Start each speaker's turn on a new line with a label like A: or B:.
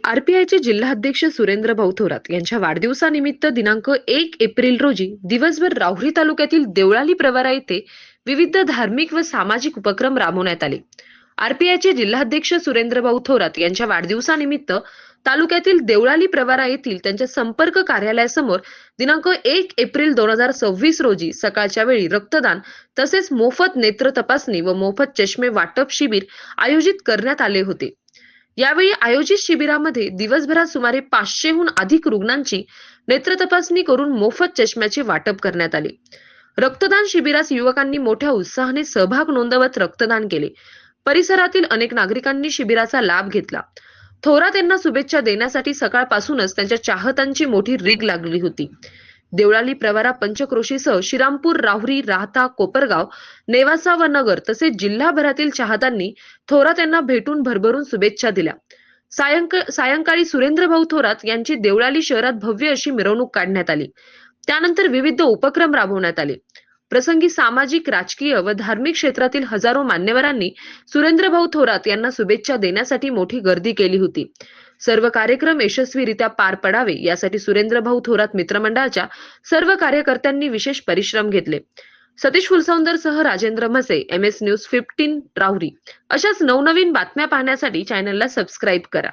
A: आरपीआयचे जिल्हाध्यक्ष सुरेंद्र भाऊ थोरात यांच्या वाढदिवसानिमित्त दिनांक 1 एप्रिल रोजी दिवसभर राहुरी तालुक्यातील देवळाली प्रवरा येथे विविध धार्मिक व सामाजिक उपक्रम राबवण्यात आले. आरपीआयचे जिल्हाध्यक्ष सुरेंद्र भाऊ थोरात यांच्या वाढदिवसानिमित्त तालुक्यातील देवळाली प्रवरा येथील त्यांच्या संपर्क कार्यालयासमोर दिनांक 1 एप्रिल 2026 रोजी सकाळच्या वेळी रक्तदान तसेच मोफत नेत्र तपासणी व मोफत चष्मे वाटप शिबिर आयोजित करण्यात आले होते. यावेळी आयोजित शिबिरामध्ये दिवसभरात सुमारे 500हून अधिक रुग्णांची नेत्र तपासणी करून मोफत चष्म्याचे वाटप करण्यात आले. रक्तदान शिबिरास युवकांनी मोठ्या उत्साहाने सहभाग नोंदवत रक्तदान केले. परिसरातील अनेक नागरिकांनी शिबिराचा लाभ घेतला. थोरात यांना शुभेच्छा देण्यासाठी सकाळपासूनच त्यांच्या चाहत्यांची मोठी रीघ लागली होती. देवळाली प्रवरा पंचक्रोशीसह श्रीरामपूर, राहुरी, राहता, कोपरगाव, नेवासा व नगर तसेच जिल्हाभरातील चाहत्यांनी थोरात यांना भेटून भरभरून शुभेच्छा दिल्या. सायंकाळी सुरेंद्र भाऊ थोरात यांची देवळाली शहरात भव्य अशी मिरवणूक काढण्यात आली. त्यानंतर विविध उपक्रम राबवण्यात आले. प्रसंगी सामाजिक, राजकीय व धार्मिक क्षेत्रातील हजारो मान्यवरांनी सुरेंद्र भाऊ थोरात यांना शुभेच्छा देण्यासाठी मोठी गर्दी केली होती. सर्व कार्यक्रम यशस्वीरित्या पार पडावे यासाठी सुरेंद्र भाऊ थोरात मित्रमंडळाच्या सर्व कार्यकर्त्यांनी विशेष परिश्रम घेतले. सतीश फुलसौंदरसह राजेंद्र म्हसे, MS न्यूज 15 राहुरी. अशाच नवनवीन बातम्या पाहण्यासाठी चॅनलला सबस्क्राईब करा.